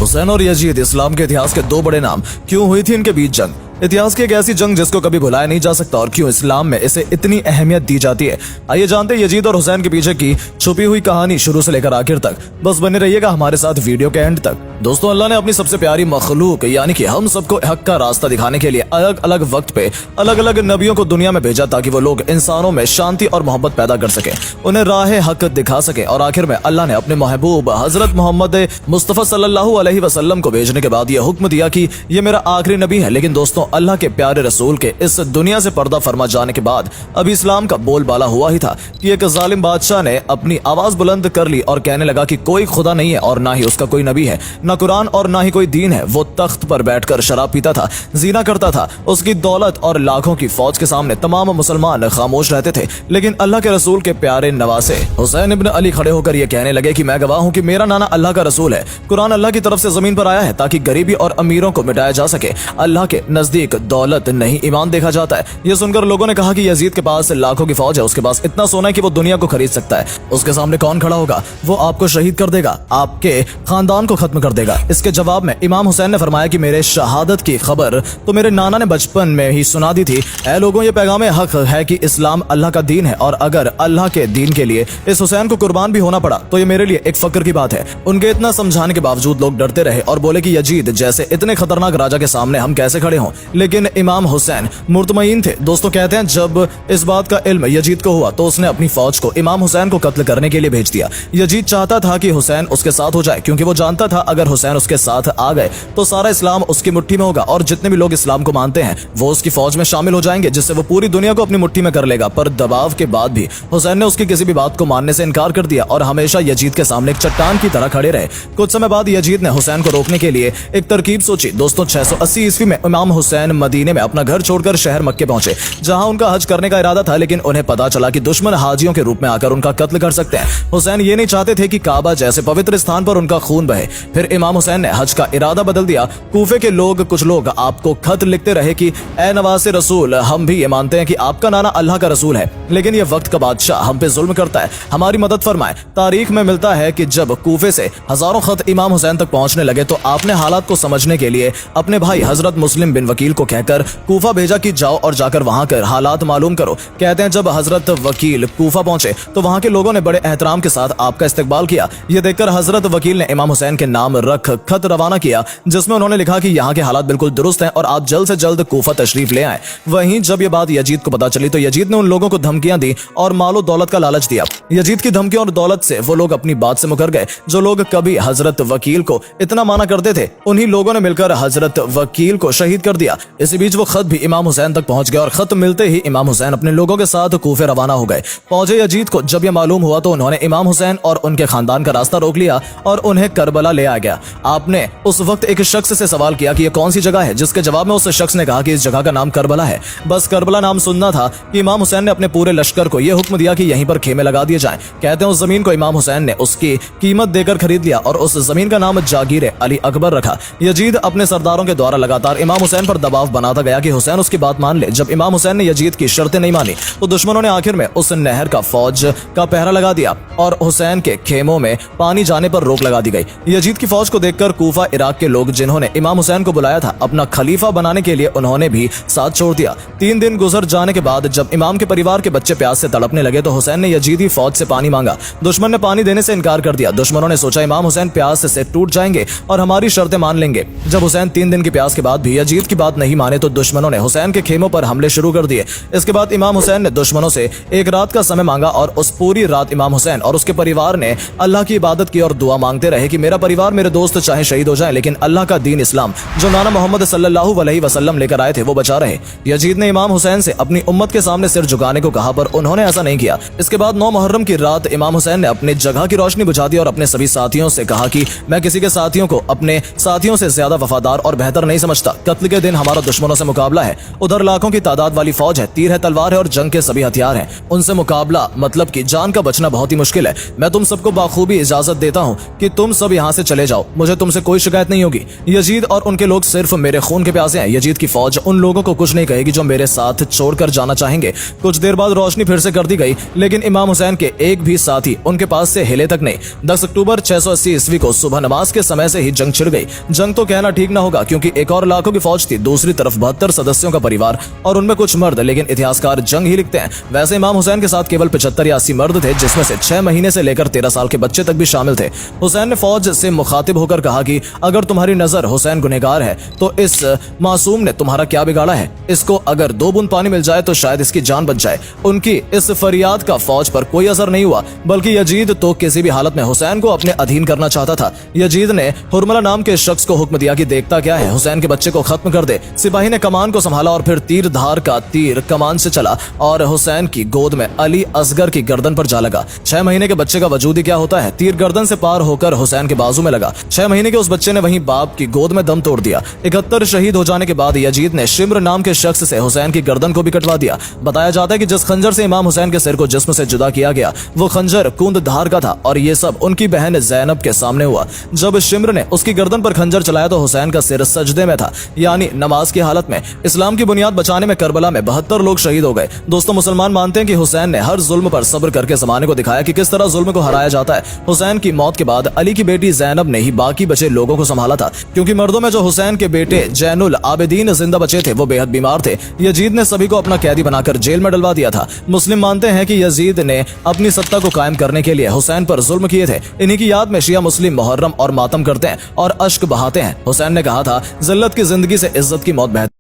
हुसैन और यजीद इस्लाम के इतिहास के दो बड़े नाम। क्यों हुई थी इनके बीच जंग? इतिहास की एक ऐसी जंग जिसको कभी भुलाया नहीं जा सकता और क्यों इस्लाम में इसे इतनी अहमियत दी जाती है। आइए जानते हैं यजीद और हुसैन के पीछे की छुपी हुई कहानी शुरू से लेकर आखिर तक। बस बने रहिएगा हमारे साथ वीडियो के एंड तक। दोस्तों, अल्लाह ने अपनी सबसे प्यारी मखलूक यानी कि हम सबको हक का रास्ता दिखाने के लिए अलग अलग वक्त पे अलग अलग नबियों को दुनिया में भेजा ताकि वो लोग इंसानों में शांति और मोहब्बत पैदा कर सके, उन्हें राह हक दिखा सके। और आखिर में अल्लाह ने अपने महबूब हजरत मोहम्मद मुस्तफा सल्लल्लाहु अलैहि वसल्लम को भेजने के बाद यह हुक्म दिया कि ये मेरा आखिरी नबी है। लेकिन दोस्तों, अल्लाह के प्यारे रसूल के इस दुनिया से पर्दा फरमा जाने के बाद अभी इस्लाम का बोलबाला हुआ ही था कि एक जालिम बादशाह ने अपनी आवाज बुलंद कर ली और कहने लगा कि कोई खुदा नहीं है और ना ही उसका कोई नबी है, ना कुरान और ना ही कोई दीन है। वो तख्त पर बैठकर शराब पीता था, जीना करता था, उसकी दौलत और लाखों की फौज के सामने तमाम मुसलमान खामोश रहते थे। लेकिन अल्लाह के रसूल के प्यारे नवासे हुसैन इब्न अली खड़े होकर ये कहने लगे कि मैं गवाह हूँ कि मेरा नाना अल्लाह का रसूल है। कुरान अल्लाह की तरफ से जमीन पर आया है ताकि गरीबी और अमीरों को मिटाया जा सके। अल्लाह के नजदीक दौलत नहीं ईमान देखा जाता है। ये सुनकर लोगों ने कहा कि यजीद के पास लाखों की फौज है, उसके पास इतना सोना है कि वो दुनिया को खरीद सकता है। उसके सामने कौन खड़ा होगा? वो आपको शहीद कर देगा, आपके खानदान को खत्म कर देगा। इसके जवाब में इमाम हुसैन ने फरमाया कि मेरे शहादत की खबर तो मेरे नाना ने बचपन में ही सुना दी थी। ऐ लोगों, ये पैगाम हक है कि इस्लाम अल्लाह का दीन है और अगर अल्लाह के दीन के लिए इस हुसैन को कुर्बान भी होना पड़ा तो ये मेरे लिए एक फक्र की बात है। उनके इतना समझाने के बावजूद लोग डरते रहे और बोले कि यजीद जैसे इतने खतरनाक राजा के सामने हम कैसे खड़े हों। लेकिन इमाम हुसैन मुतमईन थे। दोस्तों, कहते हैं जब इस बात का इल्म यजीद को हुआ तो उसने अपनी फौज को इमाम हुसैन को कत्ल करने के लिए भेज दिया। यजीद चाहता था कि हुसैन उसके साथ हो जाए क्योंकि वो जानता था अगर हुसैन उसके साथ आ गए तो सारा इस्लाम उसकी मुट्ठी में होगा और जितने भी लोग इस्लाम को मानते हैं वो उसकी फौज में शामिल हो जाएंगे, जिससे वो पूरी दुनिया को अपनी मुट्ठी में कर लेगा। पर दबाव के बाद भी हुसैन ने उसकी किसी भी बात को मानने से इनकार कर दिया और हमेशा यजीद के सामने एक चट्टान की तरह खड़े रहे। कुछ समय बाद यजीद ने हुसैन को रोकने के लिए एक तरकीब सोची। दोस्तों, 680 ईस्वी में इमाम हुसैन मदीने में अपना घर छोड़कर शहर मक्के पहुंचे जहां उनका हज करने का इरादा था। लेकिन उन्हें पता चला कि दुश्मन हाजियों के रूप में आकर उनका कत्ल कर सकते हैं। हुसैन ये नहीं चाहते थे कि काबा जैसे पवित्र स्थान पर उनका खून बहे। फिर इमाम हुसैन ने हज का इरादा बदल दिया। कूफे के कुछ लोग आपको खत लिखते रहे कि ए नवासे रसूल, हम भी ये मानते हैं कि आपका नाना अल्लाह का रसूल है, लेकिन ये वक्त का बादशाह हम पे जुल्म करता है, हमारी मदद फरमाए। तारीख में मिलता है कि जब कूफे से हजारों खत इमाम हुसैन तक पहुंचने लगे तो आपने हालात को समझने के लिए अपने भाई हजरत मुस्लिम बिन वकील को कहकर कूफा भेजा कि जाओ और जाकर वहां कर हालात मालूम करो। कहते हैं जब हजरत वकील कूफा पहुंचे तो वहां के लोगों ने बड़े एहतराम के साथ आपका इस्तकबाल किया। ये देखकर हजरत वकील ने इमाम हुसैन के नाम रख खत रवाना किया जिसमें उन्होंने लिखा कि यहाँ के हालात बिल्कुल दुरुस्त हैं और आप जल्द से जल्द कूफा तशरीफ ले आए। वहीं जब ये बात यजीद को पता चली तो यजीद ने उन लोगों को धमकियां दी और मालो दौलत का लालच दिया। यजीद की धमकियों और दौलत से वो लोग अपनी बात से मुकर गए। जो लोग कभी हजरत वकील को इतना माना करते थे उन्हीं लोगों ने मिलकर हजरत वकील को शहीद कर दिया। इसी बीच वो खत भी इमाम हुसैन तक पहुंच गया और खत मिलते ही इमाम हुसैन अपने लोगों के साथ कूफे रवाना हो गए। पहुंचे यजीद को जब यह मालूम हुआ तो उन्होंने इमाम हुसैन और उनके खानदान का रास्ता रोक लिया और उन्हें करबला ले आ गया। आपने उस वक्त एक शख्स से सवाल किया कि यह कौन सी जगह है, जिसके जवाब में उस शख्स ने कहा कि इस जगह का नाम करबला है। बस करबला नाम सुनना था कि इमाम हुसैन ने अपने पूरे लश्कर को यह हुक्म दिया कि यहीं पर खेमे लगा दिए जाएं। कहते हैं उस जमीन को इमाम हुसैन ने उसकी कीमत देकर खरीद लिया और उस जमीन का नाम जागीर अली अकबर रखा। यजीद अपने सरदारों के द्वारा लगातार इमाम हुसैन पर दबाव बनाता गया कि हुसैन उसकी बात मान ले। जब इमाम हुसैन ने यजीद की शर्तें नहीं मानी तो दुश्मनों ने आखिर में उस नहर का फौज का पहरा लगा दिया और हुसैन के खेमों में पानी जाने पर रोक लगा दी गई। यजीद की फौज को देखकर कूफा इराक के लोग जिन्होंने इमाम हुसैन को बुलाया था अपना खलीफा बनाने के लिए उन्होंने भी साथ छोड़ दिया। 3 दिन गुजर जाने के बाद जब इमाम के परिवार के बच्चे प्यास से तड़पने लगे तो हुसैन ने यजीदी फौज से पानी मांगा। दुश्मन ने पानी देने से इनकार कर दिया। दुश्मनों ने सोचा इमाम हुसैन प्यास से टूट जाएंगे और हमारी शर्तें मान लेंगे। जब हुसैन 3 दिन की प्यास के बाद भी यजीद की बात नहीं माने तो दुश्मनों ने हुसैन के खेमों पर हमले शुरू कर दिए। इसके बाद इमाम हुसैन ने दुश्मनों से एक रात का समय मांगा और उस पूरी रात इमाम हुसैन और उसके परिवार ने अल्लाह की इबादत की और दुआ मांगते रहे कि मेरा परिवार, मेरे दोस्त चाहे शहीद हो जाए लेकिन अल्लाह का दीन इस्लाम जो नाना मोहम्मद सल्लल्लाहु अलैहि वसल्लम लेकर आए थे वो बचा रहे। यजीद ने इमाम हुसैन से अपनी उम्मत के सामने सिर झुकाने को कहा पर उन्होंने ऐसा नहीं किया। इसके बाद 9 मुहर्रम की रात इमाम हुसैन ने अपनी जगह की रोशनी बुझा दी और अपने सभी साथियों से कहा कि मैं किसी के साथियों को अपने साथियों से ज्यादा वफादार और बेहतर नहीं समझता। कत्ल के दिन लेकिन हमारा दुश्मनों से मुकाबला है। उधर लाखों की तादाद वाली फौज है, तीर है, तलवार है और जंग के सभी हथियार हैं। उनसे मुकाबला मतलब कि जान का बचना बहुत ही मुश्किल है। मैं तुम सबको बाखूबी इजाजत देता हूँ कि तुम सब यहाँ से चले जाओ, मुझे तुमसे कोई शिकायत नहीं होगी। यजीद और उनके लोग सिर्फ मेरे खून के प्यासे हैं। यजीद की फौज उन लोगों को कुछ नहीं कहेगी जो मेरे साथ छोड़कर जाना चाहेंगे। कुछ देर बाद रोशनी फिर से कर दी गई, लेकिन इमाम हुसैन के एक भी साथी उनके पास से हिले तक नहीं। 10 अक्टूबर 680 ईस्वी को सुबह नमाज के समय से ही जंग छिड़ गई। जंग तो कहना ठीक ना होगा, क्योंकि एक और लाखों की फौज थी, दूसरी तरफ 72 सदस्यों का परिवार और उनमें कुछ मर्द। लेकिन इतिहासकार जंग ही लिखते हैं। वैसे इमाम हुसैन के साथ केवल 75 या 80 मर्द थे, जिसमें से 6 महीने से लेकर 13 साल के बच्चे तक भी शामिल थे। हुसैन ने फौज से मुखातिब होकर कहा कि अगर तुम्हारी नजर हुसैन गुनहगार है तो इस मासूम ने तुम्हारा क्या बिगाड़ा है? इसको अगर 2 बूंद पानी मिल जाए तो शायद इसकी जान बच जाए। उनकी इस फरियाद का फौज पर कोई असर नहीं हुआ, बल्कि यजीद तो किसी भी हालत में हुसैन को अपने अधीन करना चाहता था। यजीद ने हुरमला नाम के शख्स को हुक्म दिया कि देखता क्या है, हुसैन के बच्चे को खत्म कर दे। सिपाही ने कमान को संभाला और फिर तीर धार का तीर कमान से चला और हुसैन की गोद में अली असगर की गर्दन पर जा लगा। 6 महीने के बच्चे का वजूद ही क्या होता है, तीर गर्दन से पार होकर हुसैन के बाजू में लगा। 6 महीने के उस बच्चे ने वहीं बाप की गोद में दम तोड़ दिया। 71 शहीद हो जाने के बाद यजीद ने शिम्र नाम के शख्स से हुसैन की गर्दन को भी कटवा दिया। बताया जाता है कि जिस खंजर से इमाम हुसैन के सिर को जिस्म से जुदा किया गया, वो खंजर कुंद धार का था और ये सब उनकी बहन ज़ैनब के सामने हुआ। जब शिम्र ने उसकी गर्दन पर खंजर चलाया तो हुसैन का सिर सजदे में था, यानी नमाज की हालत में। इस्लाम की बुनियाद बचाने में करबला में 72 लोग शहीद हो गए। दोस्तों, मुसलमान मानते हैं कि हुसैन ने हर जुल्म पर सब्र करके ज़माने को दिखाया कि किस तरह जुल्म को हराया जाता है। हुसैन की मौत के बाद अली की बेटी ज़ैनब ने ही बाकी बचे लोगों को संभाला था, क्योंकि मर्दों में जो हुसैन के बेटे जैनुल आबिदीन जिंदा बचे थे वो बेहद बीमार थे। यजीद ने सभी को अपना कैदी बनाकर जेल में डलवा दिया था। मुस्लिम मानते हैं कि यजीद ने अपनी सत्ता को कायम करने के लिए हुसैन पर जुल्म किए थे। इन्हीं की याद में शिया मुस्लिम मुहर्रम और मातम करते हैं और अश्क बहाते हैं। हुसैन ने कहा था, जिल्लत की जिंदगी से इज्जत की मौत बेहतर।